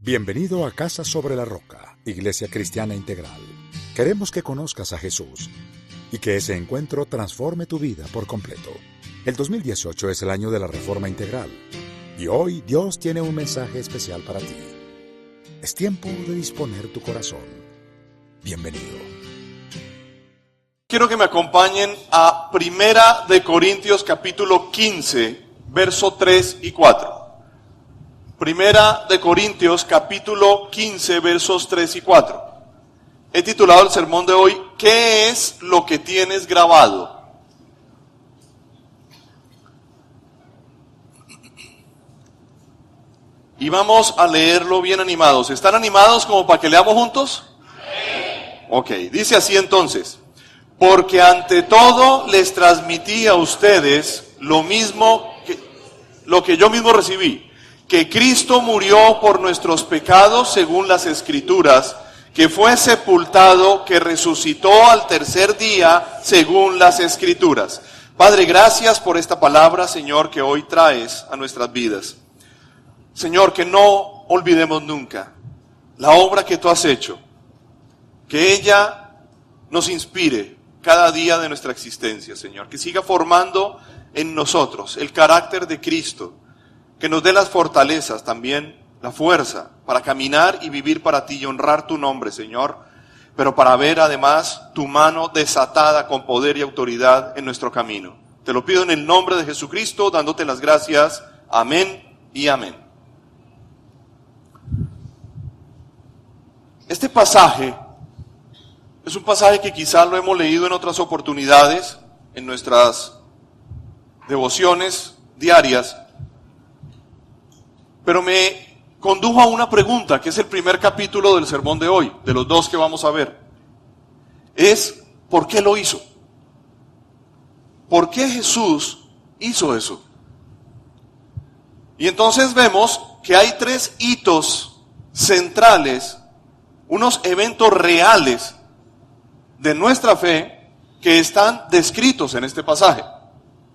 Bienvenido a Casa sobre la Roca, Iglesia Cristiana Integral. Queremos que conozcas a Jesús y que ese encuentro transforme tu vida por completo. El 2018 es el año de la Reforma Integral y hoy Dios tiene un mensaje especial para ti. Es tiempo de disponer tu corazón. Bienvenido. Quiero que me acompañen a Primera de Corintios capítulo 15, verso 3 y 4. Primera de Corintios capítulo 15, versos 3 y 4. He titulado el sermón de hoy, ¿qué es lo que tienes grabado? Y vamos a leerlo bien animados. ¿Están animados como para que leamos juntos? Sí. Ok, dice así entonces. Porque ante todo les transmití a ustedes lo que yo mismo recibí, que Cristo murió por nuestros pecados según las Escrituras, que fue sepultado, que resucitó al tercer día según las Escrituras. Padre, gracias por esta palabra, Señor, que hoy traes a nuestras vidas. Señor, que no olvidemos nunca la obra que tú has hecho, que ella nos inspire cada día de nuestra existencia, Señor, que siga formando en nosotros el carácter de Cristo, que nos dé las fortalezas, también la fuerza para caminar y vivir para ti y honrar tu nombre, Señor, pero para ver además tu mano desatada con poder y autoridad en nuestro camino. Te lo pido en el nombre de Jesucristo, dándote las gracias. Amén y amén. Este pasaje es un pasaje que quizás lo hemos leído en otras oportunidades, en nuestras devociones diarias, pero me condujo a una pregunta, que es el primer capítulo del sermón de hoy, de los dos que vamos a ver. Es, ¿por qué lo hizo? ¿Por qué Jesús hizo eso? Y entonces vemos que hay tres hitos centrales, unos eventos reales de nuestra fe que están descritos en este pasaje.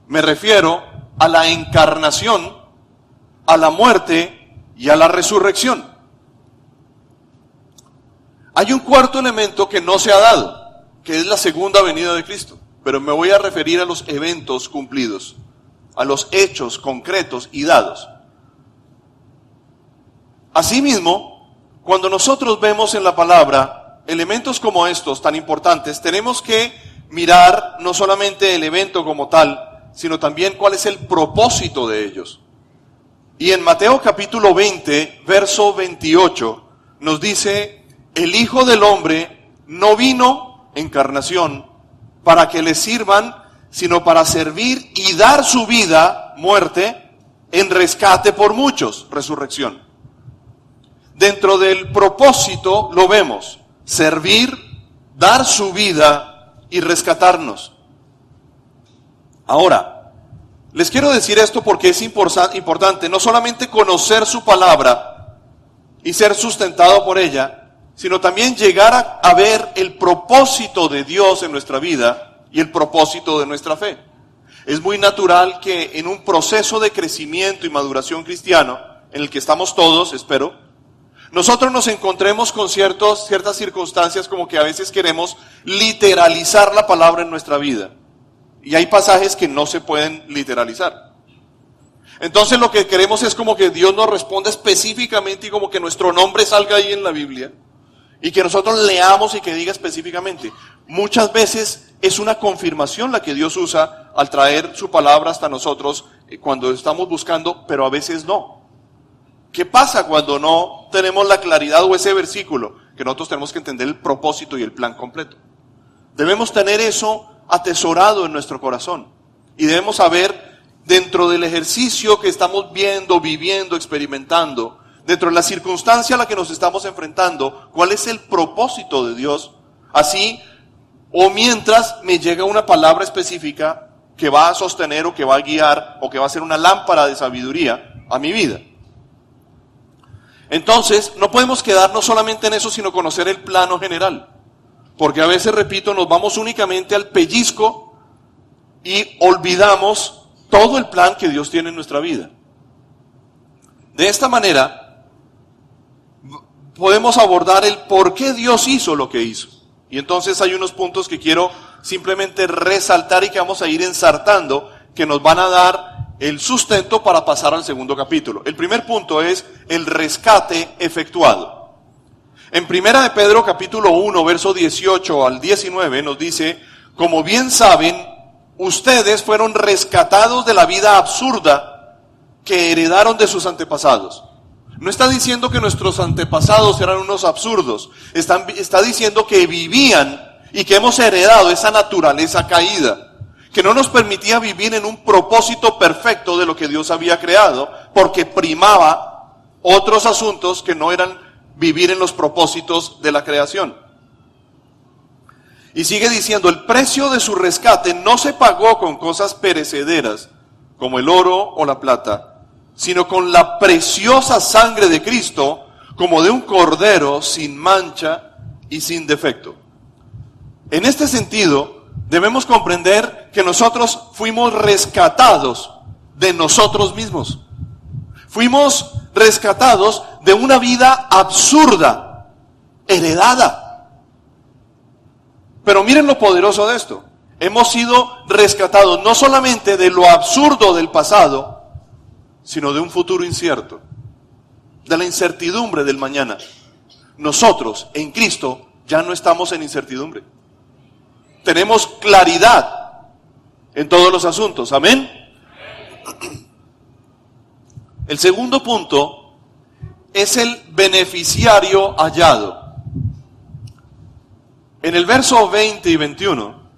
Me refiero a la encarnación, a la muerte y a la resurrección. Hay un cuarto elemento que no se ha dado, que es la segunda venida de Cristo, pero me voy a referir a los eventos cumplidos, a los hechos concretos y dados. Asimismo, cuando nosotros vemos en la palabra elementos como estos tan importantes, tenemos que mirar no solamente el evento como tal, sino también cuál es el propósito de ellos. Y en Mateo capítulo 20, verso 28, nos dice, el Hijo del Hombre no vino, encarnación, para que le sirvan, sino para servir y dar su vida, muerte, en rescate por muchos, resurrección. Dentro del propósito lo vemos, servir, dar su vida y rescatarnos. Ahora, les quiero decir esto porque es importante no solamente conocer su palabra y ser sustentado por ella, sino también llegar a ver el propósito de Dios en nuestra vida y el propósito de nuestra fe. Es muy natural que en un proceso de crecimiento y maduración cristiano, en el que estamos todos, espero, nosotros nos encontremos con ciertas circunstancias como que a veces queremos literalizar la palabra en nuestra vida. Y hay pasajes que no se pueden literalizar. Entonces lo que queremos es como que Dios nos responda específicamente y como que nuestro nombre salga ahí en la Biblia. Y que nosotros leamos y que diga específicamente. Muchas veces es una confirmación la que Dios usa al traer su palabra hasta nosotros cuando estamos buscando, pero a veces no. ¿Qué pasa cuando no tenemos la claridad o ese versículo? Que nosotros tenemos que entender el propósito y el plan completo. Debemos tener eso atesorado en nuestro corazón. Y debemos saber, dentro del ejercicio que estamos viendo, viviendo, experimentando, dentro de la circunstancia a la que nos estamos enfrentando, cuál es el propósito de Dios. Así, o mientras me llega una palabra específica que va a sostener o que va a guiar o que va a ser una lámpara de sabiduría a mi vida. Entonces, no podemos quedarnos solamente en eso, sino conocer el plano general. Porque a veces, repito, nos vamos únicamente al pellizco y olvidamos todo el plan que Dios tiene en nuestra vida. De esta manera, podemos abordar el por qué Dios hizo lo que hizo. Y entonces hay unos puntos que quiero simplemente resaltar y que vamos a ir ensartando, que nos van a dar el sustento para pasar al segundo capítulo. El primer punto es el rescate efectuado. En Primera de Pedro capítulo 1, verso 18 al 19 nos dice: como bien saben, ustedes fueron rescatados de la vida absurda que heredaron de sus antepasados. No está diciendo que nuestros antepasados eran unos absurdos. Está diciendo que vivían y que hemos heredado esa naturaleza caída, que no nos permitía vivir en un propósito perfecto de lo que Dios había creado, porque primaba otros asuntos que no eran vivir en los propósitos de la creación. Y sigue diciendo: el precio de su rescate no se pagó con cosas perecederas, como el oro o la plata, sino con la preciosa sangre de Cristo, como de un cordero sin mancha y sin defecto. En este sentido, debemos comprender que nosotros fuimos rescatados de nosotros mismos. Fuimos rescatados de una vida absurda, heredada. Pero miren lo poderoso de esto. Hemos sido rescatados no solamente de lo absurdo del pasado, sino de un futuro incierto, de la incertidumbre del mañana. Nosotros, en Cristo, ya no estamos en incertidumbre. Tenemos claridad en todos los asuntos. ¿Amén? El segundo punto es el beneficiario hallado. En el verso 20 y 21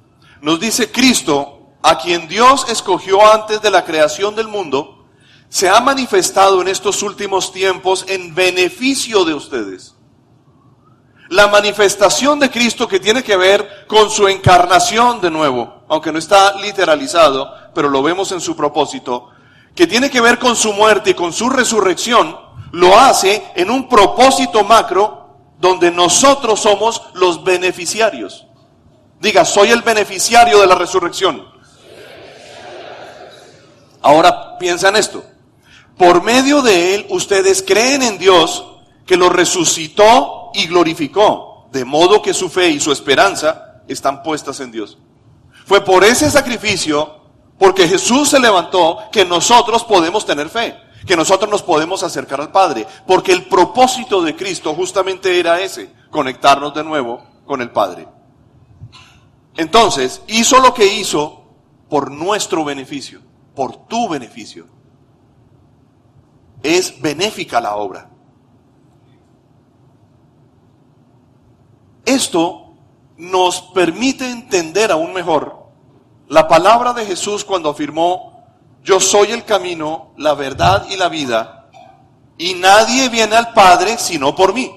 nos dice: Cristo, a quien Dios escogió antes de la creación del mundo, se ha manifestado en estos últimos tiempos en beneficio de ustedes. La manifestación de Cristo, que tiene que ver con su encarnación de nuevo, aunque no está literalizado, pero lo vemos en su propósito, que tiene que ver con su muerte y con su resurrección, lo hace en un propósito macro donde nosotros somos los beneficiarios. Diga: soy el beneficiario de la resurrección. Ahora piensa en esto. Por medio de Él, ustedes creen en Dios, que lo resucitó y glorificó, de modo que su fe y su esperanza están puestas en Dios. Fue por ese sacrificio, porque Jesús se levantó, que nosotros podemos tener fe, que nosotros nos podemos acercar al Padre, porque el propósito de Cristo justamente era ese: conectarnos de nuevo con el Padre. Entonces, hizo lo que hizo por nuestro beneficio, por tu beneficio. Es benéfica la obra. Esto nos permite entender aún mejor la palabra de Jesús cuando afirmó: yo soy el camino, la verdad y la vida, y nadie viene al Padre sino por mí.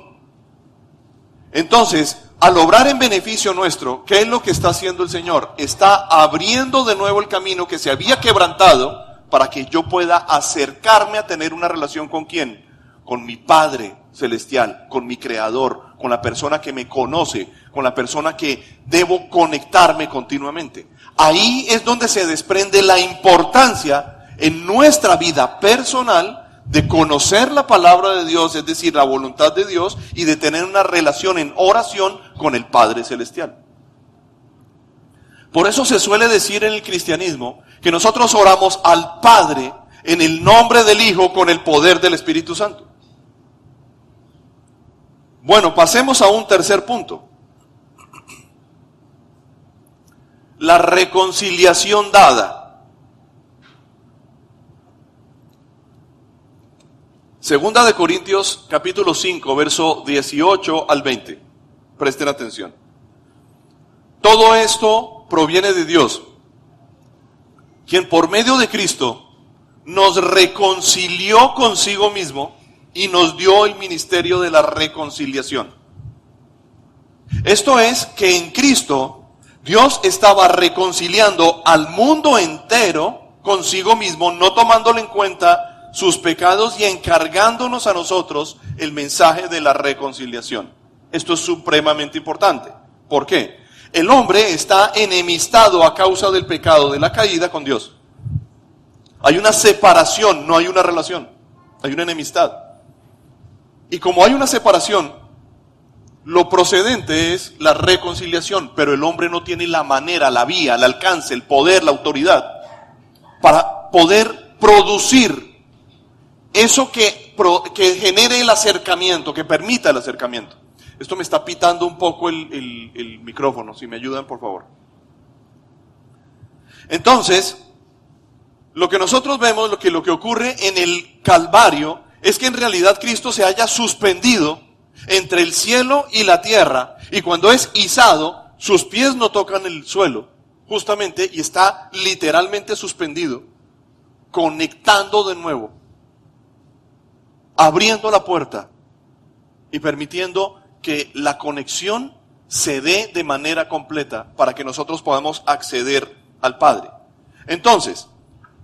Entonces, al obrar en beneficio nuestro, ¿qué es lo que está haciendo el Señor? Está abriendo de nuevo el camino que se había quebrantado, para que yo pueda acercarme a tener una relación ¿con quién? Con mi Padre Celestial, con mi Creador, con la persona que me conoce, con la persona que debo conectarme continuamente. Ahí es donde se desprende la importancia en nuestra vida personal de conocer la palabra de Dios, es decir, la voluntad de Dios, y de tener una relación en oración con el Padre Celestial. Por eso se suele decir en el cristianismo que nosotros oramos al Padre en el nombre del Hijo con el poder del Espíritu Santo. Bueno, pasemos a un tercer punto. La reconciliación dada. Segunda de Corintios capítulo 5, verso 18 al 20. Presten atención. Todo esto proviene de Dios, quien por medio de Cristo nos reconcilió consigo mismo y nos dio el ministerio de la reconciliación. Esto es que en Cristo Dios estaba reconciliando al mundo entero consigo mismo, no tomándole en cuenta sus pecados y encargándonos a nosotros el mensaje de la reconciliación. Esto es supremamente importante. ¿Por qué? El hombre está enemistado a causa del pecado, de la caída con Dios. Hay una separación, no hay una relación. Hay una enemistad. Y como hay una separación, lo procedente es la reconciliación, pero el hombre no tiene la manera, la vía, el alcance, el poder, la autoridad para poder producir eso que genere el acercamiento, que permita el acercamiento. Esto me está pitando un poco el micrófono, si me ayudan por favor. Entonces, lo que nosotros vemos, lo que ocurre en el Calvario, es que en realidad Cristo se haya suspendido entre el cielo y la tierra, y cuando es izado, sus pies no tocan el suelo, justamente, y está literalmente suspendido, conectando de nuevo, abriendo la puerta y permitiendo que la conexión se dé de manera completa para que nosotros podamos acceder al Padre. Entonces,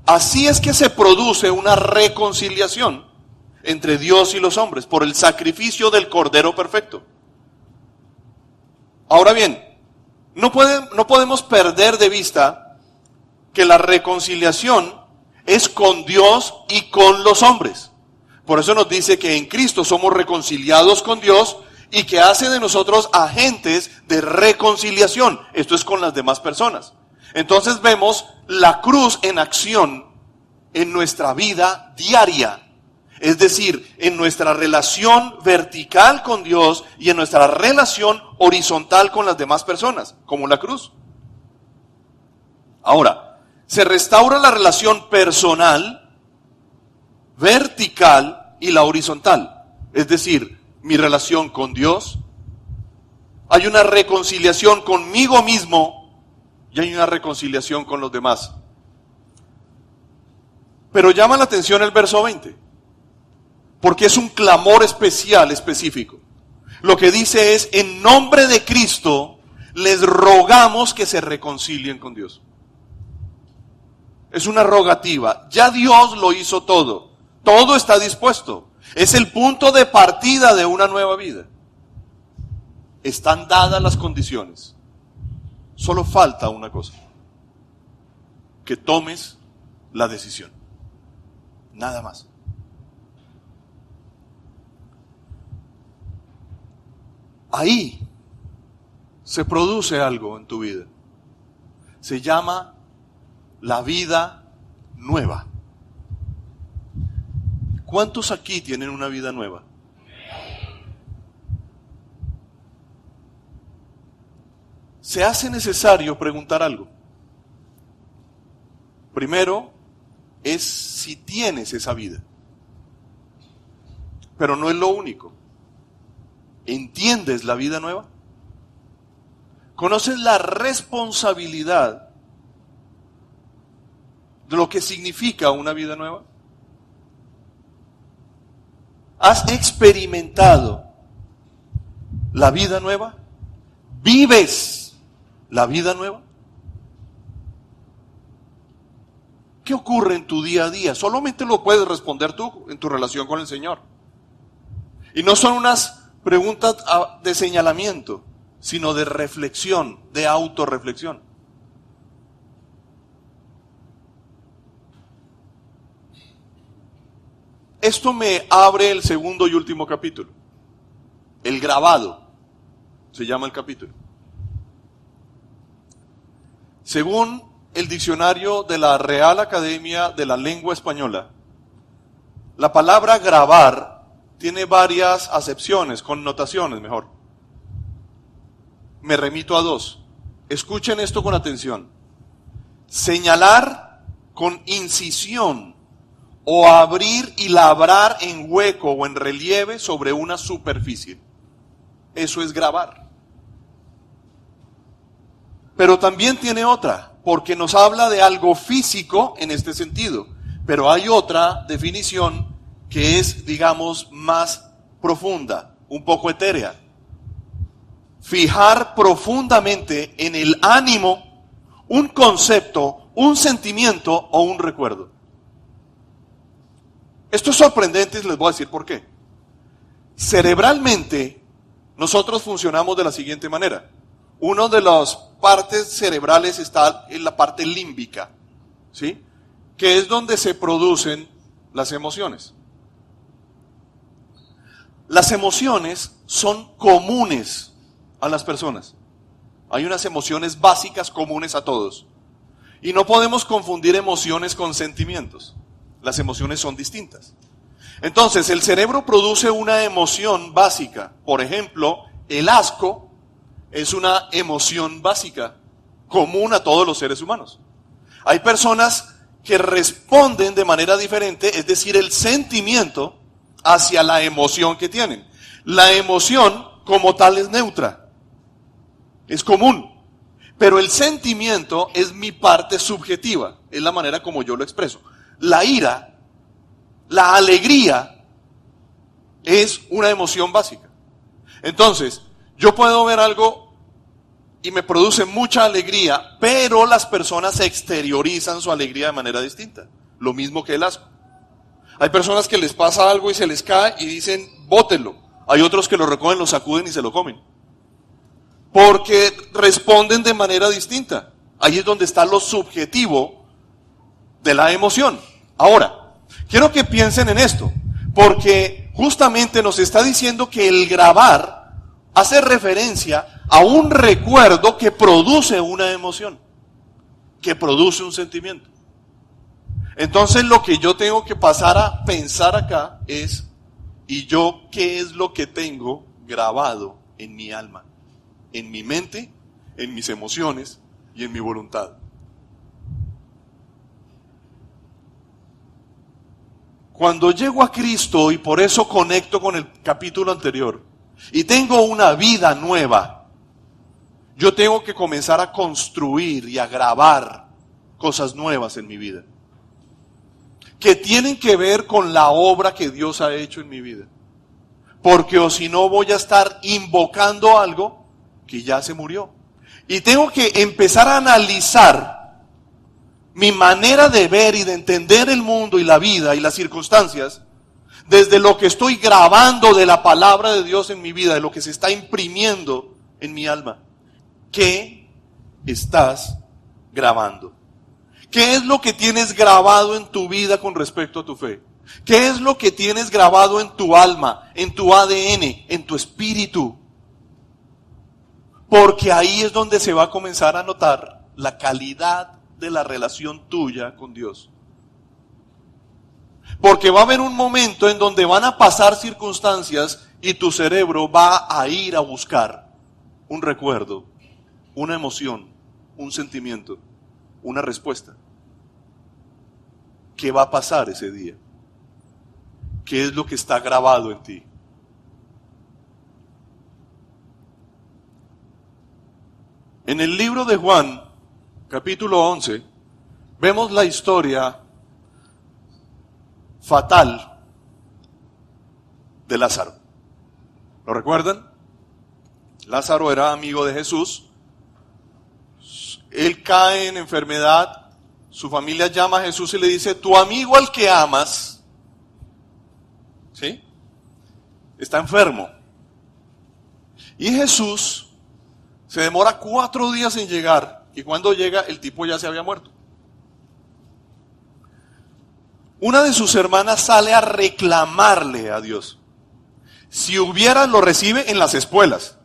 así es que se produce una reconciliación entre Dios y los hombres, por el sacrificio del Cordero perfecto. Ahora bien, no podemos perder de vista que la reconciliación es con Dios y con los hombres. Por eso nos dice que en Cristo somos reconciliados con Dios y que hace de nosotros agentes de reconciliación. Esto es con las demás personas. Entonces vemos la cruz en acción en nuestra vida diaria. Es decir, en nuestra relación vertical con Dios y en nuestra relación horizontal con las demás personas, como la cruz. Ahora, se restaura la relación personal, vertical y la horizontal. Es decir, mi relación con Dios. Hay una reconciliación conmigo mismo y hay una reconciliación con los demás. Pero llama la atención el verso 20. Porque es un clamor especial, específico. Lo que dice es, en nombre de Cristo, les rogamos que se reconcilien con Dios. Es una rogativa. Ya Dios lo hizo todo. Todo está dispuesto. Es el punto de partida de una nueva vida. Están dadas las condiciones. Solo falta una cosa. Que tomes la decisión. Nada más. Ahí se produce algo en tu vida. Se llama la vida nueva. ¿Cuántos aquí tienen una vida nueva? Se hace necesario preguntar algo. Primero es si tienes esa vida. Pero no es lo único. ¿Entiendes la vida nueva? ¿Conoces la responsabilidad de lo que significa una vida nueva? ¿Has experimentado la vida nueva? ¿Vives la vida nueva? ¿Qué ocurre en tu día a día? Solamente lo puedes responder tú en tu relación con el Señor. Y no son unas preguntas de señalamiento, sino de reflexión, de autorreflexión. Esto me abre el segundo y último capítulo. El grabado, se llama el capítulo. Según el diccionario de la Real Academia de la Lengua Española, la palabra grabar tiene varias acepciones, connotaciones mejor. Me remito a dos. Escuchen esto con atención. Señalar con incisión o abrir y labrar en hueco o en relieve sobre una superficie. Eso es grabar. Pero también tiene otra, porque nos habla de algo físico en este sentido. Pero hay otra definición que es, digamos, más profunda, un poco etérea. Fijar profundamente en el ánimo un concepto, un sentimiento o un recuerdo. Esto es sorprendente y les voy a decir por qué. Cerebralmente, nosotros funcionamos de la siguiente manera. Una de las partes cerebrales está en la parte límbica, ¿sí? Que es donde se producen las emociones. Las emociones son comunes a las personas. Hay unas emociones básicas comunes a todos. Y no podemos confundir emociones con sentimientos. Las emociones son distintas. Entonces, el cerebro produce una emoción básica. Por ejemplo, el asco es una emoción básica, común a todos los seres humanos. Hay personas que responden de manera diferente, es decir, el sentimiento hacia la emoción que tienen. La emoción como tal es neutra, es común, pero el sentimiento es mi parte subjetiva, es la manera como yo lo expreso. La ira, la alegría, es una emoción básica. Entonces, yo puedo ver algo y me produce mucha alegría, pero las personas exteriorizan su alegría de manera distinta. Lo mismo que el asco. Hay personas que les pasa algo y se les cae y dicen, bótenlo. Hay otros que lo recogen, lo sacuden y se lo comen. Porque responden de manera distinta. Ahí es donde está lo subjetivo de la emoción. Ahora, quiero que piensen en esto, porque justamente nos está diciendo que el grabar hace referencia a un recuerdo que produce una emoción, que produce un sentimiento. Entonces lo que yo tengo que pasar a pensar acá es, ¿y yo qué es lo que tengo grabado en mi alma, en mi mente, en mis emociones y en mi voluntad? Cuando llego a Cristo, y por eso conecto con el capítulo anterior, y tengo una vida nueva, yo tengo que comenzar a construir y a grabar cosas nuevas en mi vida, que tienen que ver con la obra que Dios ha hecho en mi vida. Porque o si no voy a estar invocando algo que ya se murió. Y tengo que empezar a analizar mi manera de ver y de entender el mundo y la vida y las circunstancias desde lo que estoy grabando de la palabra de Dios en mi vida, de lo que se está imprimiendo en mi alma. ¿Qué estás grabando? ¿Qué es lo que tienes grabado en tu vida con respecto a tu fe? ¿Qué es lo que tienes grabado en tu alma, en tu ADN, en tu espíritu? Porque ahí es donde se va a comenzar a notar la calidad de la relación tuya con Dios. Porque va a haber un momento en donde van a pasar circunstancias y tu cerebro va a ir a buscar un recuerdo, una emoción, un sentimiento, una respuesta. ¿Qué va a pasar ese día? ¿Qué es lo que está grabado en ti? En el libro de Juan, capítulo 11, vemos la historia fatal de Lázaro. ¿Lo recuerdan? Lázaro era amigo de Jesús. Él cae en enfermedad. Su familia llama a Jesús y le dice, tu amigo al que amas, ¿sí?, está enfermo. Y Jesús se demora 4 días en llegar, y cuando llega el tipo ya se había muerto. Una de sus hermanas sale a reclamarle a Dios. Si hubiera, lo recibe en las espuelas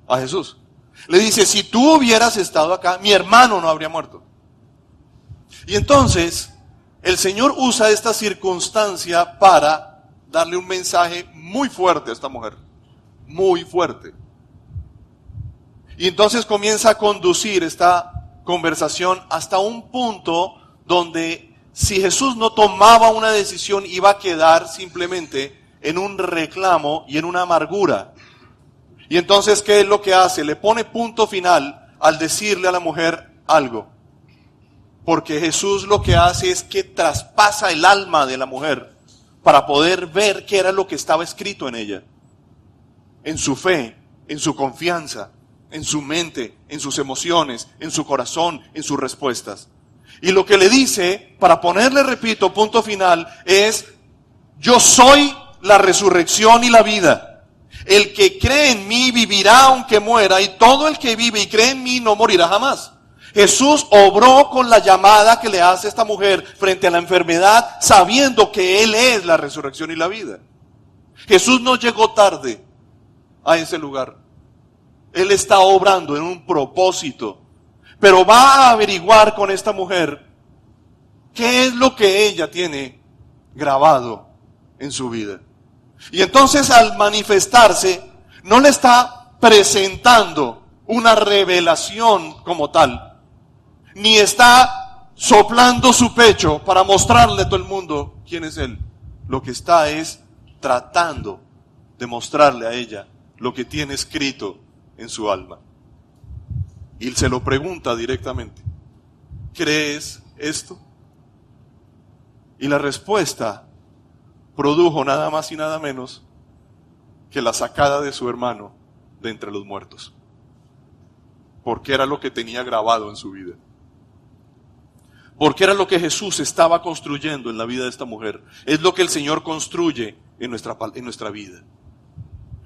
a Jesús. Le dice, si tú hubieras estado acá, mi hermano no habría muerto. Y entonces, el Señor usa esta circunstancia para darle un mensaje muy fuerte a esta mujer. Muy fuerte. Y entonces comienza a conducir esta conversación hasta un punto donde si Jesús no tomaba una decisión iba a quedar simplemente en un reclamo y en una amargura. Y entonces, ¿qué es lo que hace? Le pone punto final al decirle a la mujer algo. Porque Jesús lo que hace es que traspasa el alma de la mujer para poder ver qué era lo que estaba escrito en ella. En su fe, en su confianza, en su mente, en sus emociones, en su corazón, en sus respuestas. Y lo que le dice, para ponerle, repito, punto final, es, yo soy la resurrección y la vida. El que cree en mí vivirá aunque muera, y todo el que vive y cree en mí no morirá jamás. Jesús obró con la llamada que le hace esta mujer frente a la enfermedad, sabiendo que Él es la resurrección y la vida. Jesús no llegó tarde a ese lugar. Él está obrando en un propósito, pero va a averiguar con esta mujer qué es lo que ella tiene grabado en su vida. Y entonces, al manifestarse, no le está presentando una revelación como tal, ni está soplando su pecho para mostrarle a todo el mundo quién es Él. Lo que está es tratando de mostrarle a ella lo que tiene escrito en su alma. Y se lo pregunta directamente: ¿crees esto? Y la respuesta produjo nada más y nada menos que la sacada de su hermano de entre los muertos. Porque era lo que tenía grabado en su vida. Porque era lo que Jesús estaba construyendo en la vida de esta mujer. Es lo que el Señor construye en nuestra vida.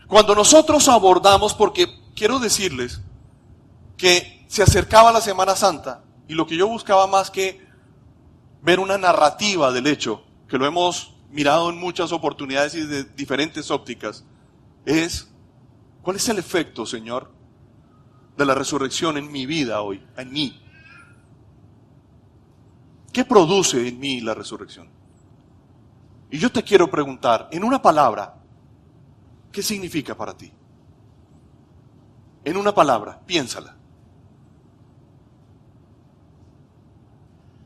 Cuando nosotros abordamos, porque quiero decirles que se acercaba la Semana Santa, y lo que yo buscaba más que ver una narrativa del hecho, que lo hemos mirado en muchas oportunidades y de diferentes ópticas, es: ¿cuál es el efecto, Señor, de la resurrección en mi vida hoy, en mí? ¿Qué produce en mí la resurrección? Y yo te quiero preguntar, en una palabra, ¿qué significa para ti? En una palabra, piénsala.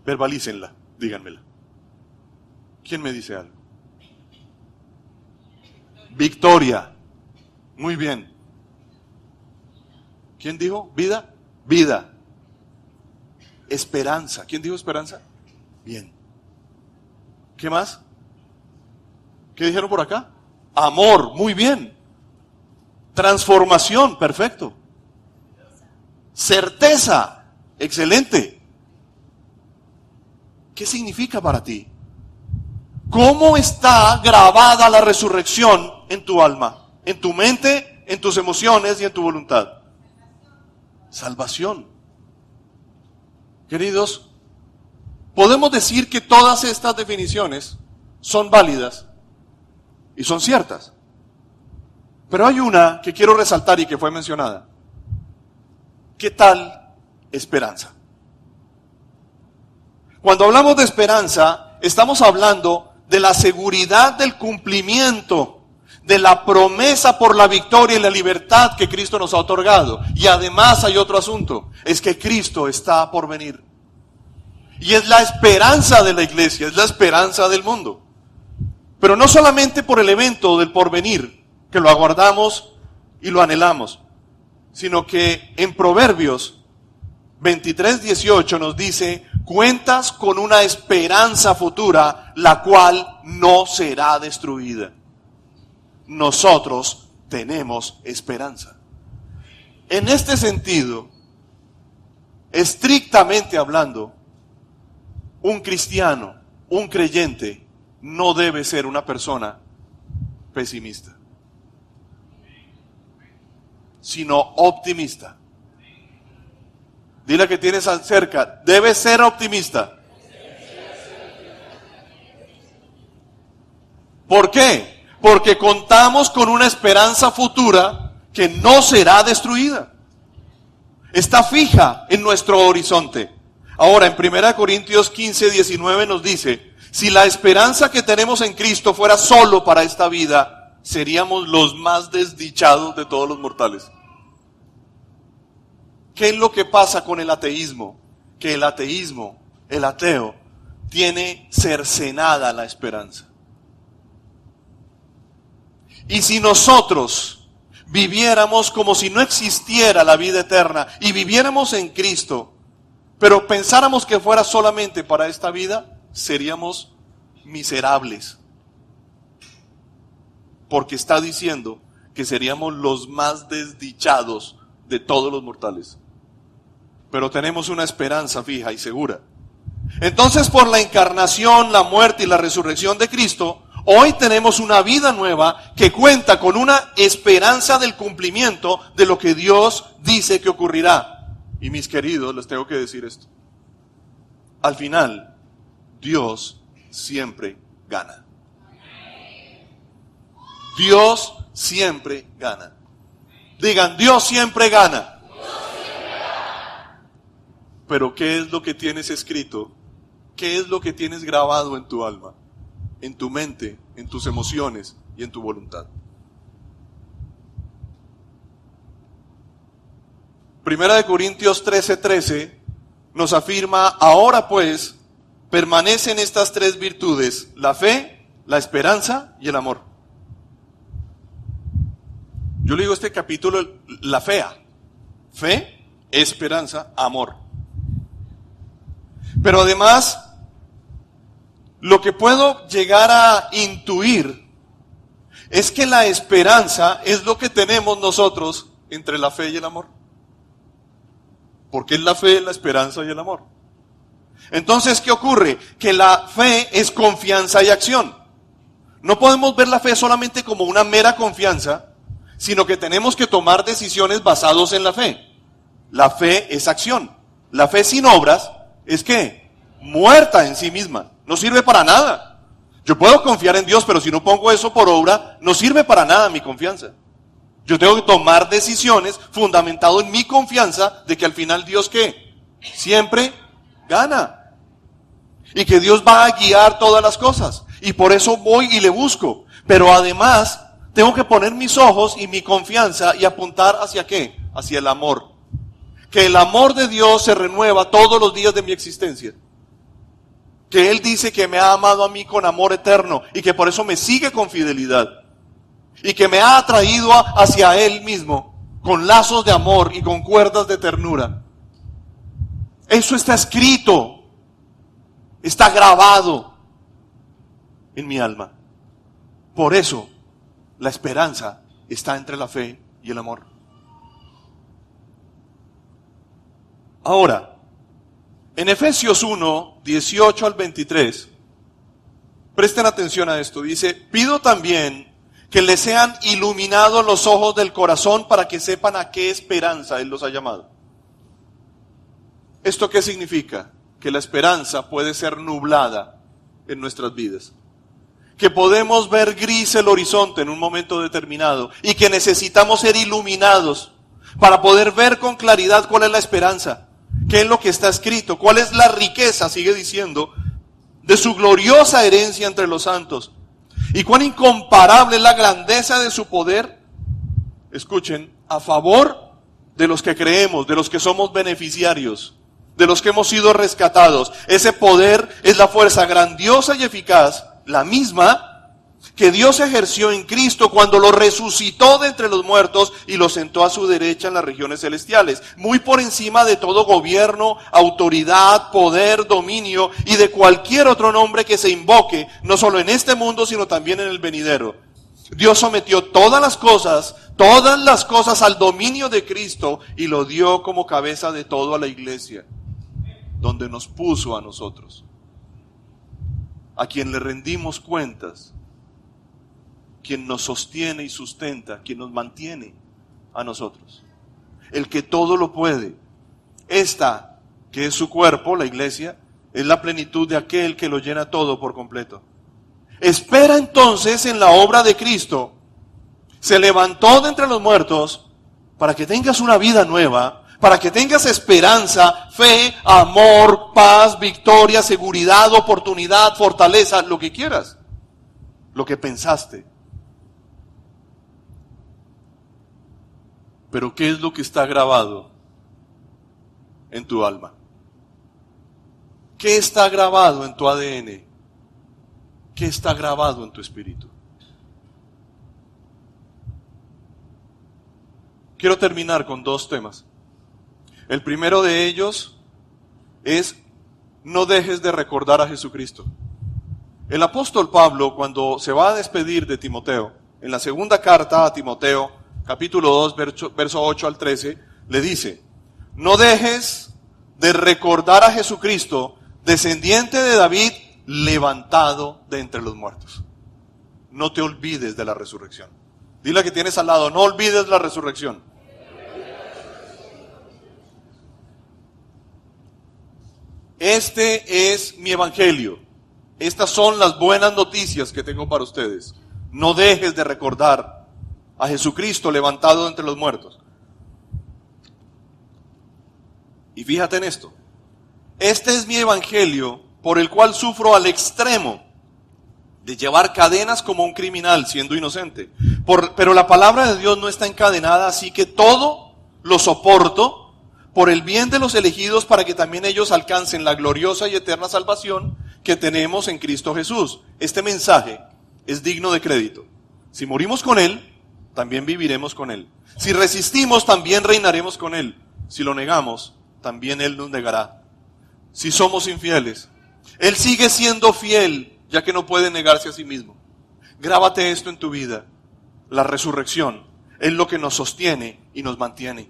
Verbalícenla, díganmela. ¿Quién me dice algo? Victoria. Muy bien. ¿Quién dijo? ¿Vida? Vida. Esperanza. ¿Quién dijo esperanza? Bien. ¿Qué más? ¿Qué dijeron por acá? Amor. Muy bien. Transformación. Perfecto. Certeza. Excelente. ¿Qué significa para ti? ¿Cómo está grabada la resurrección en tu alma, en tu mente, en tus emociones y en tu voluntad? Salvación. Queridos, podemos decir que todas estas definiciones son válidas y son ciertas. Pero hay una que quiero resaltar y que fue mencionada. ¿Qué tal esperanza? Cuando hablamos de esperanza, estamos hablando de la seguridad del cumplimiento de la promesa por la victoria y la libertad que Cristo nos ha otorgado. Y además hay otro asunto, es que Cristo está por venir. Y es la esperanza de la iglesia, es la esperanza del mundo. Pero no solamente por el evento del porvenir, que lo aguardamos y lo anhelamos, sino que en Proverbios 23:18 nos dice: cuentas con una esperanza futura, la cual no será destruida. Nosotros tenemos esperanza. En este sentido, estrictamente hablando, un cristiano, un creyente, no debe ser una persona pesimista, sino optimista. Dile que tienes cerca, debe ser optimista. ¿Por qué? Porque contamos con una esperanza futura que no será destruida. Está fija en nuestro horizonte. Ahora, en 1 Corintios 15:19 nos dice: si la esperanza que tenemos en Cristo fuera solo para esta vida, seríamos los más desdichados de todos los mortales. ¿Qué es lo que pasa con el ateísmo? Que el ateo, tiene cercenada la esperanza. Y si nosotros viviéramos como si no existiera la vida eterna y viviéramos en Cristo, pero pensáramos que fuera solamente para esta vida, seríamos miserables. Porque está diciendo que seríamos los más desdichados de todos los mortales. Pero tenemos una esperanza fija y segura. Entonces, por la encarnación, la muerte y la resurrección de Cristo, hoy tenemos una vida nueva que cuenta con una esperanza del cumplimiento de lo que Dios dice que ocurrirá. Y mis queridos, les tengo que decir esto: al final, Dios siempre gana. Dios siempre gana. Digan, Dios siempre gana. Pero ¿qué es lo que tienes escrito? ¿Qué es lo que tienes grabado en tu alma, en tu mente, en tus emociones y en tu voluntad? Primera de Corintios 13:13 nos afirma, ahora pues, permanecen estas tres virtudes, la fe, la esperanza y el amor. Yo le digo este capítulo, la fea. Fe, esperanza, amor. Pero además, lo que puedo llegar a intuir es que la esperanza es lo que tenemos nosotros entre la fe y el amor. Porque es la fe, la esperanza y el amor. Entonces, ¿qué ocurre? Que la fe es confianza y acción. No podemos ver la fe solamente como una mera confianza, sino que tenemos que tomar decisiones basadas en la fe. La fe es acción. La fe sin obras es ¿qué? Muerta en sí misma. No sirve para nada. Yo puedo confiar en Dios, pero si no pongo eso por obra, no sirve para nada mi confianza. Yo tengo que tomar decisiones fundamentado en mi confianza de que al final Dios ¿qué? Siempre gana. Y que Dios va a guiar todas las cosas. Y por eso voy y le busco. Pero además, tengo que poner mis ojos y mi confianza y apuntar hacia ¿qué? Hacia el amor. Que el amor de Dios se renueva todos los días de mi existencia. Que Él dice que me ha amado a mí con amor eterno y que por eso me sigue con fidelidad. Y que me ha atraído hacia Él mismo con lazos de amor y con cuerdas de ternura. Eso está escrito, está grabado en mi alma. Por eso la esperanza está entre la fe y el amor. Ahora, en Efesios 1, 18 al 23, presten atención a esto. Dice, pido también que les sean iluminados los ojos del corazón para que sepan a qué esperanza Él los ha llamado. ¿Esto qué significa? Que la esperanza puede ser nublada en nuestras vidas. Que podemos ver gris el horizonte en un momento determinado y que necesitamos ser iluminados para poder ver con claridad cuál es la esperanza, qué es lo que está escrito, cuál es la riqueza, sigue diciendo, de su gloriosa herencia entre los santos. Y cuán incomparable es la grandeza de su poder, escuchen, a favor de los que creemos, de los que somos beneficiarios, de los que hemos sido rescatados. Ese poder es la fuerza grandiosa y eficaz, la misma que Dios ejerció en Cristo cuando lo resucitó de entre los muertos y lo sentó a su derecha en las regiones celestiales, muy por encima de todo gobierno, autoridad, poder, dominio y de cualquier otro nombre que se invoque, no solo en este mundo, sino también en el venidero. Dios sometió todas las cosas al dominio de Cristo y lo dio como cabeza de todo a la iglesia, donde nos puso a nosotros, a quien le rendimos cuentas, quien nos sostiene y sustenta, quien nos mantiene a nosotros, el que todo lo puede. Esta, que es su cuerpo, la iglesia, es la plenitud de aquel que lo llena todo por completo. Espera entonces en la obra de Cristo. Se levantó de entre los muertos para que tengas una vida nueva, para que tengas esperanza, fe, amor, paz, victoria, seguridad, oportunidad, fortaleza, lo que quieras, lo que pensaste. Pero ¿qué es lo que está grabado en tu alma? ¿Qué está grabado en tu ADN? ¿Qué está grabado en tu espíritu? Quiero terminar con dos temas. El primero de ellos es: no dejes de recordar a Jesucristo. El apóstol Pablo, cuando se va a despedir de Timoteo, en la segunda carta a Timoteo, capítulo 2, verso 8 al 13, le dice: no dejes de recordar a Jesucristo, descendiente de David, levantado de entre los muertos. No te olvides de la resurrección. Dile a que tienes al lado: no olvides la resurrección. Este es mi evangelio. Estas son las buenas noticias que tengo para ustedes. No dejes de recordar a Jesucristo levantado de entre los muertos. Y fíjate en esto. Este es mi evangelio por el cual sufro al extremo de llevar cadenas como un criminal siendo inocente. Pero la palabra de Dios no está encadenada, así que todo lo soporto por el bien de los elegidos para que también ellos alcancen la gloriosa y eterna salvación que tenemos en Cristo Jesús. Este mensaje es digno de crédito. Si morimos con Él, también viviremos con Él. Si resistimos, también reinaremos con Él. Si lo negamos, también Él nos negará. Si somos infieles, Él sigue siendo fiel, ya que no puede negarse a sí mismo. Grábate esto en tu vida. La resurrección es lo que nos sostiene y nos mantiene.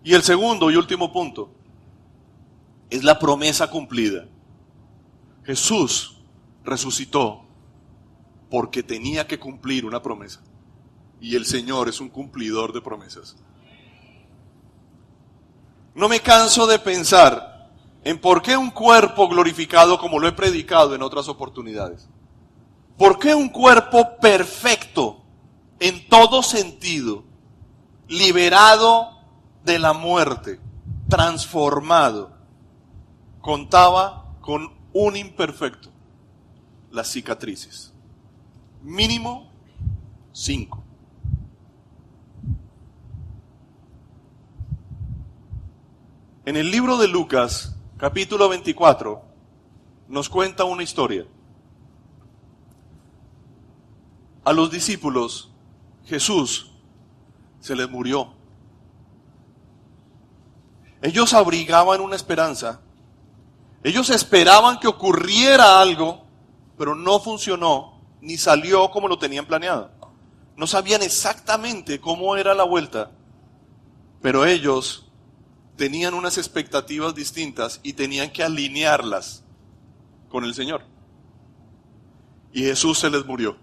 Y el segundo y último punto es la promesa cumplida. Jesús resucitó porque tenía que cumplir una promesa. Y el Señor es un cumplidor de promesas. No me canso de pensar en por qué un cuerpo glorificado, como lo he predicado en otras oportunidades. ¿Por qué un cuerpo perfecto en todo sentido, liberado de la muerte, transformado, contaba con un imperfecto? Las cicatrices. Mínimo 5. En el libro de Lucas, capítulo 24, nos cuenta una historia. A los discípulos, Jesús se les murió. Ellos abrigaban una esperanza. Ellos esperaban que ocurriera algo, pero no funcionó, ni salió como lo tenían planeado. No sabían exactamente cómo era la vuelta, pero ellos tenían unas expectativas distintas y tenían que alinearlas con el Señor. Y Jesús se les murió.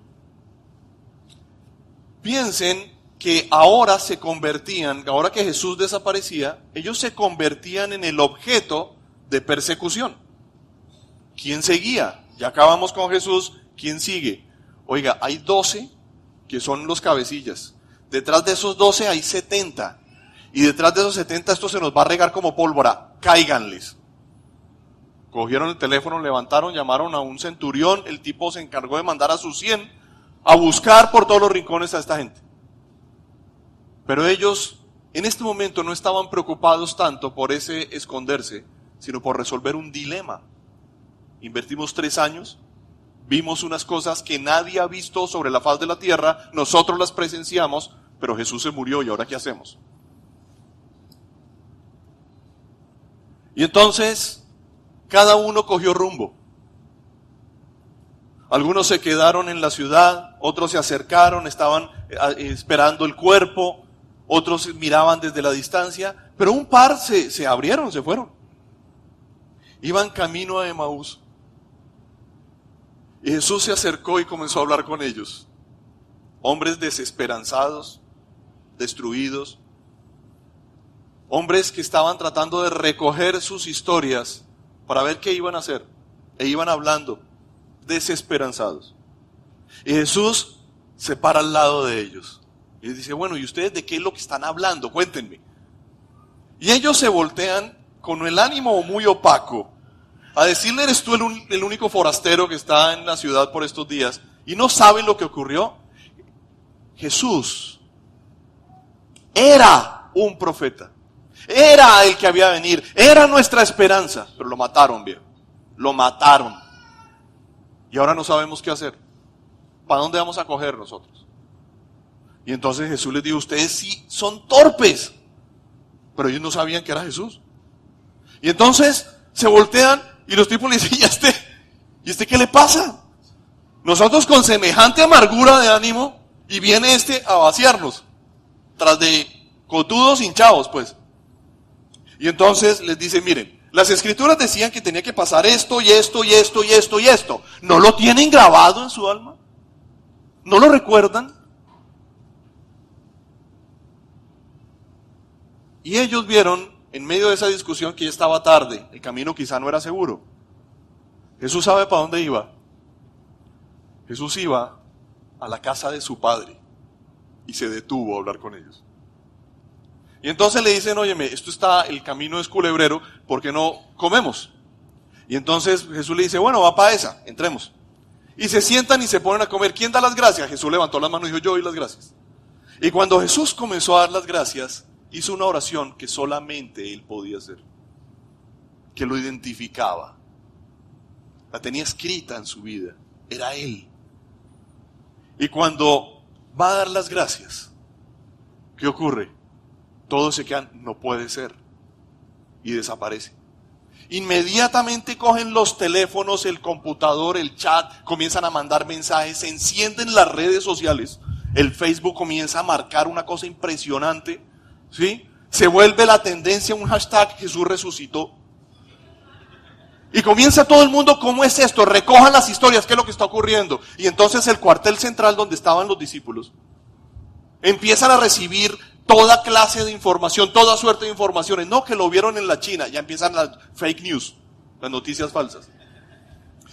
Piensen que ahora se convertían, ahora que Jesús desaparecía, ellos se convertían en el objeto de persecución. ¿Quién seguía? Ya acabamos con Jesús, ¿quién sigue? Oiga, hay 12 que son los cabecillas. Detrás de esos 12 hay 70. Y detrás de esos 70 esto se nos va a regar como pólvora. Cáiganles. Cogieron el teléfono, levantaron, llamaron a un centurión. El tipo se encargó de mandar a sus 100 a buscar por todos los rincones a esta gente. Pero ellos en este momento no estaban preocupados tanto por ese esconderse, sino por resolver un dilema. Invertimos 3 años, vimos unas cosas que nadie ha visto sobre la faz de la tierra, nosotros las presenciamos, pero Jesús se murió y ahora ¿qué hacemos? Y entonces cada uno cogió rumbo. Algunos se quedaron en la ciudad, otros se acercaron, estaban esperando el cuerpo, otros miraban desde la distancia, pero un par se abrieron, se fueron. Iban camino a Emaús. Y Jesús se acercó y comenzó a hablar con ellos. Hombres desesperanzados, destruidos. Hombres que estaban tratando de recoger sus historias para ver qué iban a hacer. E iban hablando, desesperanzados. Y Jesús se para al lado de ellos. Y les dice, bueno, ¿y ustedes de qué es lo que están hablando? Cuéntenme. Y ellos se voltean con el ánimo muy opaco a decirle, ¿eres tú el único forastero que está en la ciudad por estos días? Y no saben lo que ocurrió. Jesús era un profeta. Era el que había de venir. Era nuestra esperanza. Pero lo mataron, viejo. Lo mataron. Y ahora no sabemos qué hacer. ¿Para dónde vamos a coger nosotros? Y entonces Jesús les dijo, ustedes sí son torpes. Pero ellos no sabían que era Jesús. Y entonces se voltean y los tipos le dicen, ¿y este qué le pasa? Nosotros con semejante amargura de ánimo y viene a vaciarnos. Tras de cotudos hinchados, pues. Y entonces les dice, miren, las escrituras decían que tenía que pasar esto y esto y esto y esto y esto. ¿No lo tienen grabado en su alma? ¿No lo recuerdan? Y ellos vieron, en medio de esa discusión, que ya estaba tarde. El camino quizá no era seguro. Jesús sabe para dónde iba. Jesús iba a la casa de su padre y se detuvo a hablar con ellos. Y entonces le dicen, óyeme, el camino es culebrero, ¿por qué no comemos? Y entonces Jesús le dice, bueno, va para esa, entremos. Y se sientan y se ponen a comer. ¿Quién da las gracias? Jesús levantó las manos y dijo, yo doy las gracias. Y cuando Jesús comenzó a dar las gracias, hizo una oración que solamente él podía hacer, que lo identificaba. La tenía escrita en su vida, era él. Y cuando va a dar las gracias, ¿qué ocurre? Todos se quedan, no puede ser, y desaparece. Inmediatamente cogen los teléfonos, el computador, el chat, comienzan a mandar mensajes, se encienden las redes sociales, el Facebook comienza a marcar una cosa impresionante, ¿sí? Se vuelve la tendencia, un hashtag, Jesús resucitó. Y comienza todo el mundo, ¿cómo es esto? Recojan las historias, ¿qué es lo que está ocurriendo? Y entonces el cuartel central donde estaban los discípulos, empiezan a recibir toda clase de información, toda suerte de informaciones. No, que lo vieron en la China, ya empiezan las fake news, las noticias falsas.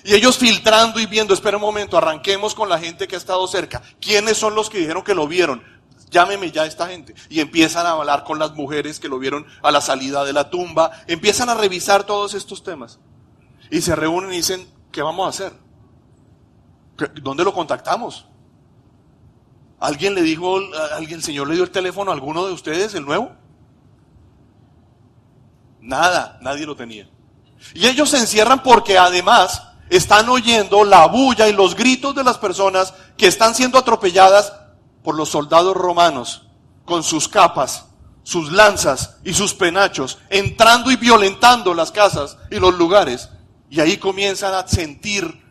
Y ellos filtrando y viendo, espera un momento, arranquemos con la gente que ha estado cerca. ¿Quiénes son los que dijeron que lo vieron? Llámeme ya a esta gente. Y empiezan a hablar con las mujeres que lo vieron a la salida de la tumba. Empiezan a revisar todos estos temas. Y se reúnen y dicen, ¿qué vamos a hacer? ¿Dónde lo contactamos? ¿Alguien le dijo, el Señor le dio el teléfono a alguno de ustedes, el nuevo? Nada, nadie lo tenía. Y ellos se encierran porque además están oyendo la bulla y los gritos de las personas que están siendo atropelladas por los soldados romanos con sus capas, sus lanzas y sus penachos, entrando y violentando las casas y los lugares. Y ahí comienzan a sentir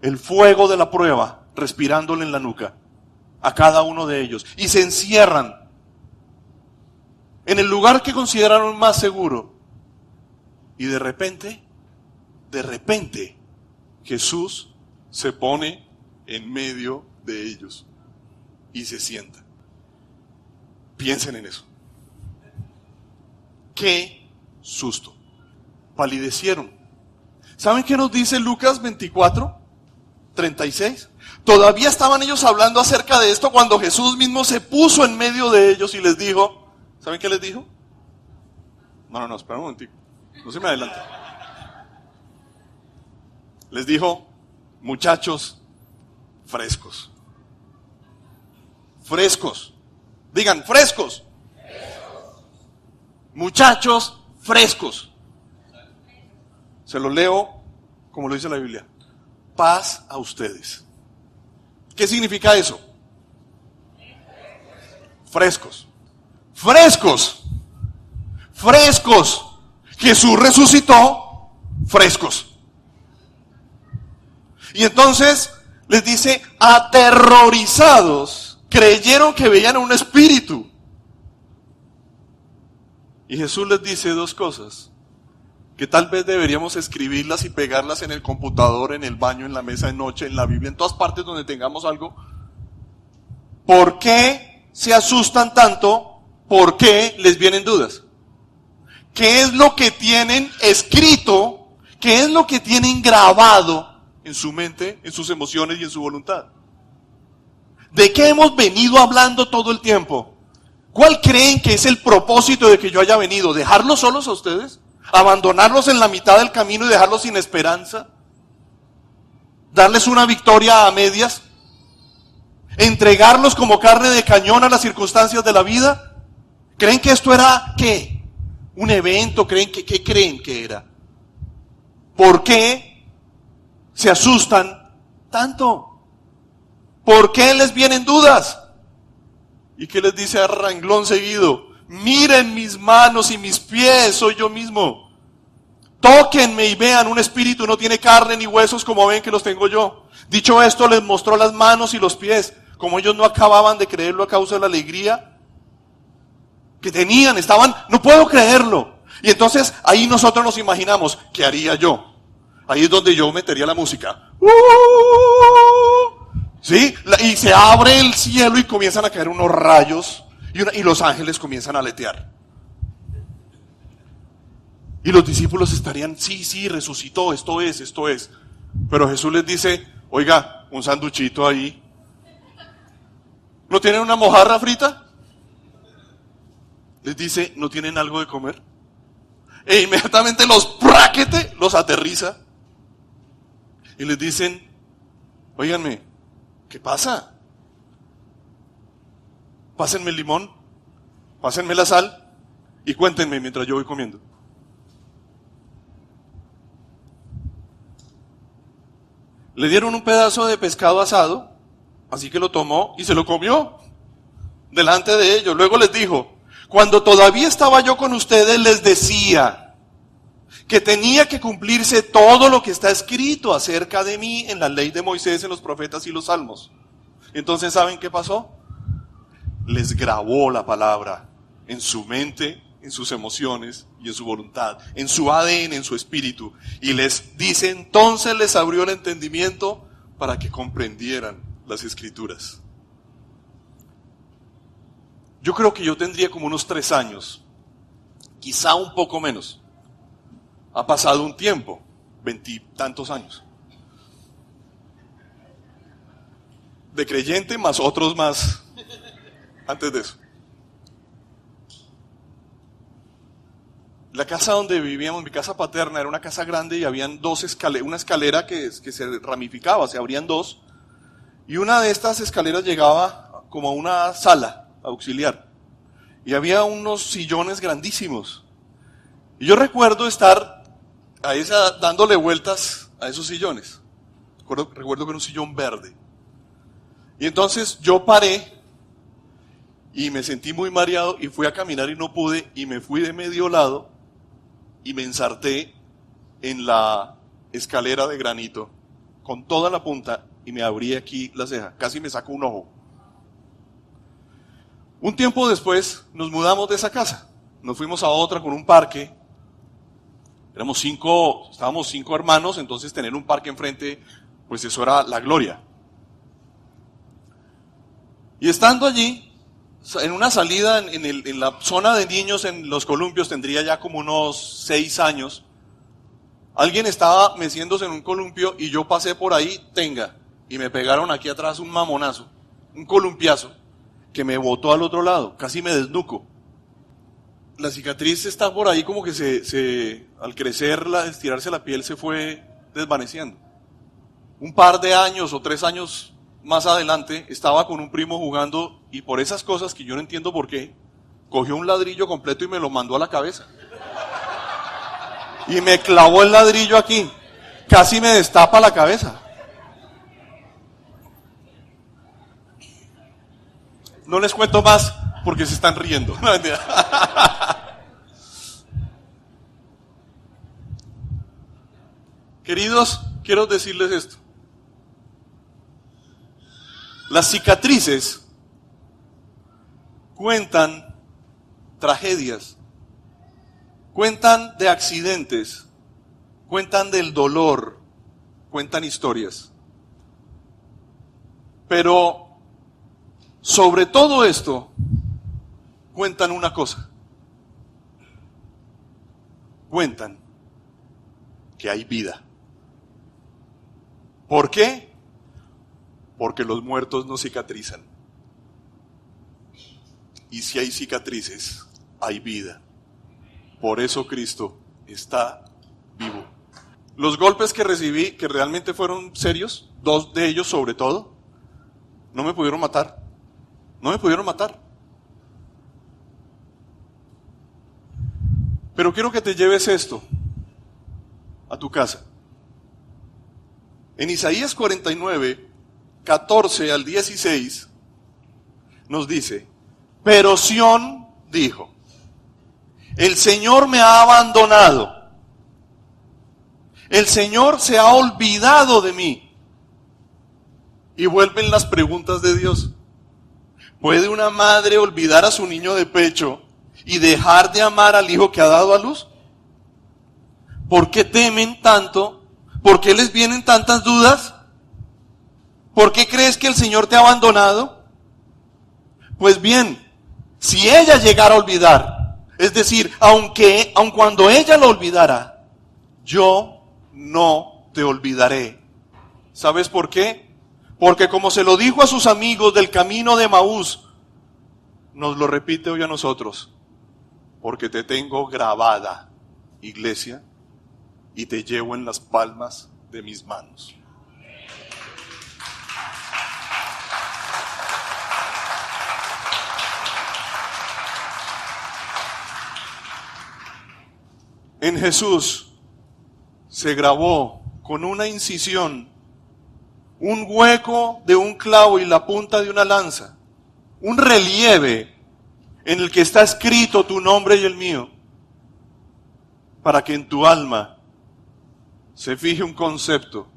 el fuego de la prueba respirándole en la nuca a cada uno de ellos. Y se encierran en el lugar que consideraron más seguro. Y de repente, Jesús se pone en medio de ellos y se sienta. Piensen en eso. ¡Qué susto! Palidecieron. ¿Saben qué nos dice Lucas 24, 36? Todavía estaban ellos hablando acerca de esto cuando Jesús mismo se puso en medio de ellos y les dijo, ¿saben qué les dijo? No, espera un momentico, no se me adelante. Les dijo, muchachos, frescos. Frescos. Digan, frescos. Muchachos, frescos. Se lo leo como lo dice la Biblia. Paz a ustedes. ¿Qué significa eso? Frescos. Frescos. Frescos. Jesús resucitó, frescos. Y entonces les dice, aterrorizados, creyeron que veían un espíritu. Y Jesús les dice dos cosas, que tal vez deberíamos escribirlas y pegarlas en el computador, en el baño, en la mesa de noche, en la Biblia, en todas partes donde tengamos algo. ¿Por qué se asustan tanto? ¿Por qué les vienen dudas? ¿Qué es lo que tienen escrito? ¿Qué es lo que tienen grabado en su mente, en sus emociones y en su voluntad? ¿De qué hemos venido hablando todo el tiempo? ¿Cuál creen que es el propósito de que yo haya venido? ¿Dejarlos solos a ustedes? ¿Abandonarlos en la mitad del camino y dejarlos sin esperanza? ¿Darles una victoria a medias? ¿Entregarlos como carne de cañón a las circunstancias de la vida? ¿Creen que esto era qué? ¿Un evento? ¿Qué creen que era? ¿Por qué se asustan tanto? ¿Por qué les vienen dudas? ¿Y qué les dice a renglón seguido? Miren mis manos y mis pies, soy yo mismo. Tóquenme y vean, un espíritu no tiene carne ni huesos como ven que los tengo yo. Dicho esto, les mostró las manos y los pies. Como ellos no acababan de creerlo a causa de la alegría que tenían, no puedo creerlo. Y entonces ahí nosotros nos imaginamos, ¿qué haría yo? Ahí es donde yo metería la música. ¿Sí? Y se abre el cielo y comienzan a caer unos rayos y los ángeles comienzan a aletear. Y los discípulos estarían, sí, resucitó, esto es. Pero Jesús les dice, Oiga, un sanduchito ahí. ¿No tienen una mojarra frita? Les dice, ¿no tienen algo de comer? E inmediatamente los aterriza. Y les dicen, óiganme, ¿qué pasa? Pásenme el limón, pásenme la sal y cuéntenme mientras yo voy comiendo. Le dieron un pedazo de pescado asado, así que lo tomó y se lo comió delante de ellos. Luego les dijo, cuando todavía estaba yo con ustedes les decía que tenía que cumplirse todo lo que está escrito acerca de mí en la ley de Moisés, en los profetas y los salmos. Entonces, ¿saben qué pasó? Les grabó la palabra en su mente, en sus emociones y en su voluntad, en su ADN, en su espíritu. Y les dice, entonces les abrió el entendimiento para que comprendieran las escrituras. Yo creo que yo tendría como unos 3 años, quizá un poco menos. Ha pasado un tiempo, 20 y tantos años. De creyente más otros más antes de eso. La casa donde vivíamos, mi casa paterna, era una casa grande y habían una escalera que se ramificaba, se abrían dos. Y una de estas escaleras llegaba como a una sala auxiliar. Y había unos sillones grandísimos. Y yo recuerdo estar dándole vueltas a esos sillones. Recuerdo que era un sillón verde. Y entonces yo paré y me sentí muy mareado y fui a caminar y no pude y me fui de medio lado y me ensarté en la escalera de granito con toda la punta y me abrí aquí la ceja, casi me saco un ojo. Un tiempo después nos mudamos de esa casa, nos fuimos a otra con un parque. Estábamos 5 hermanos, entonces tener un parque enfrente, pues eso era la gloria. Y estando allí, en una salida en la zona de niños en los columpios, tendría ya como unos 6 años, alguien estaba meciéndose en un columpio y yo pasé por ahí, y me pegaron aquí atrás un mamonazo, un columpiazo, que me botó al otro lado, casi me desnuco. La cicatriz está por ahí como que al crecer, estirarse la piel se fue desvaneciendo. Un par de años o 3 años más adelante, estaba con un primo jugando y por esas cosas que yo no entiendo por qué, cogió un ladrillo completo y me lo mandó a la cabeza. Y me clavó el ladrillo aquí, casi me destapa la cabeza. No les cuento más porque se están riendo. No, mentira. Queridos, quiero decirles esto. Las cicatrices cuentan tragedias, cuentan de accidentes, cuentan del dolor, cuentan historias. Pero sobre todo esto, cuentan una cosa. Cuentan que hay vida. ¿Por qué? Porque los muertos no cicatrizan. Y si hay cicatrices, hay vida. Por eso Cristo está vivo. Los golpes que recibí, que realmente fueron serios, 2 de ellos sobre todo, no me pudieron matar. No me pudieron matar. Pero quiero que te lleves esto a tu casa. En Isaías 49, 14 al 16, nos dice, pero Sión dijo, el Señor me ha abandonado, el Señor se ha olvidado de mí. Y vuelven las preguntas de Dios. ¿Puede una madre olvidar a su niño de pecho y dejar de amar al hijo que ha dado a luz? ¿Por qué temen tanto? ¿Por qué les vienen tantas dudas? ¿Por qué crees que el Señor te ha abandonado? Pues bien, si ella llegara a olvidar, es decir, aun cuando ella lo olvidara, yo no te olvidaré, ¿Sabes por qué? Porque como se lo dijo a sus amigos del camino de Emaús, nos lo repite hoy a nosotros. Porque te tengo grabada, iglesia, y te llevo en las palmas de mis manos. En Jesús se grabó con una incisión un hueco de un clavo y la punta de una lanza, un relieve en el que está escrito tu nombre y el mío, para que en tu alma se fije un concepto,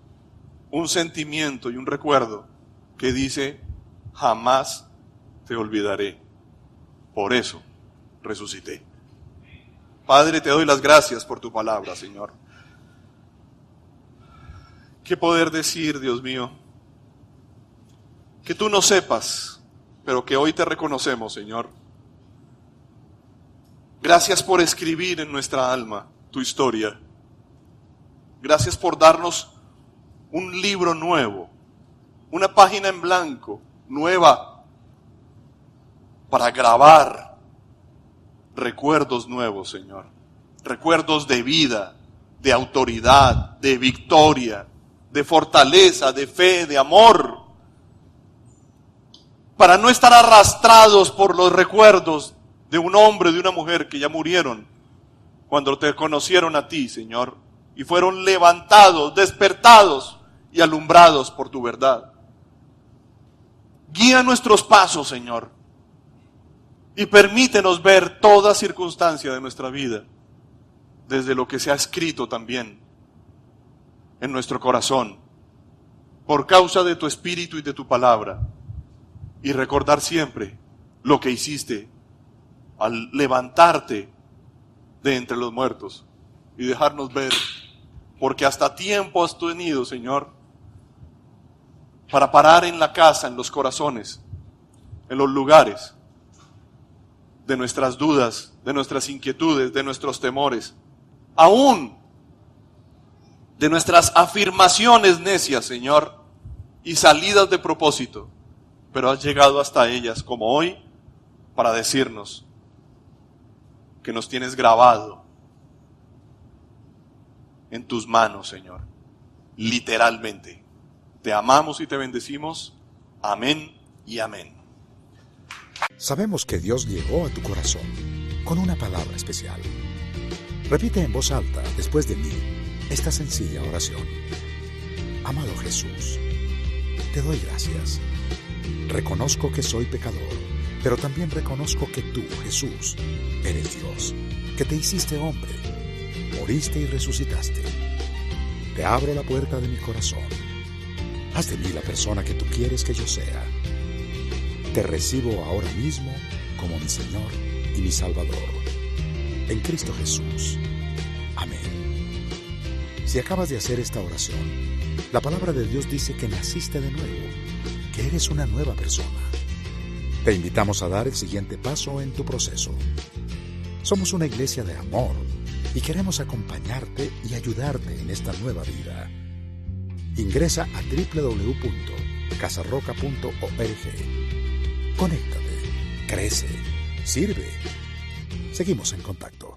un sentimiento y un recuerdo que dice: jamás te olvidaré. Por eso resucité. Padre, te doy las gracias por tu palabra, Señor. ¿Qué poder decir, Dios mío? Que tú no sepas, pero que hoy te reconocemos, Señor. Gracias por escribir en nuestra alma tu historia. Gracias por darnos un libro nuevo, una página en blanco, nueva, para grabar recuerdos nuevos, Señor. Recuerdos de vida, de autoridad, de victoria, de fortaleza, de fe, de amor. Para no estar arrastrados por los recuerdos de un hombre, de una mujer que ya murieron cuando te conocieron a ti, Señor, y fueron levantados, despertados y alumbrados por tu verdad. Guía nuestros pasos, Señor, y permítenos ver toda circunstancia de nuestra vida desde lo que se ha escrito también en nuestro corazón, por causa de tu Espíritu y de tu palabra, y recordar siempre lo que hiciste al levantarte de entre los muertos y dejarnos ver, porque hasta tiempo has tenido, Señor, para parar en la casa, en los corazones, en los lugares de nuestras dudas, de nuestras inquietudes, de nuestros temores, aún de nuestras afirmaciones necias, Señor, y salidas de propósito, pero has llegado hasta ellas, como hoy, para decirnos que nos tienes grabado en tus manos, Señor, literalmente. Te amamos y te bendecimos. Amén y amén. Sabemos que Dios llegó a tu corazón con una palabra especial. Repite en voz alta, después de mí, esta sencilla oración. Amado Jesús, te doy gracias. Reconozco que soy pecador, pero también reconozco que tú, Jesús, eres Dios, que te hiciste hombre, moriste y resucitaste. Te abro la puerta de mi corazón. Haz de mí la persona que tú quieres que yo sea. Te recibo ahora mismo como mi Señor y mi Salvador. En Cristo Jesús. Amén. Si acabas de hacer esta oración, la palabra de Dios dice que naciste de nuevo, que eres una nueva persona. Te invitamos a dar el siguiente paso en tu proceso. Somos una iglesia de amor y queremos acompañarte y ayudarte en esta nueva vida. Ingresa a www.casarroca.org. Conéctate, crece, sirve. Seguimos en contacto.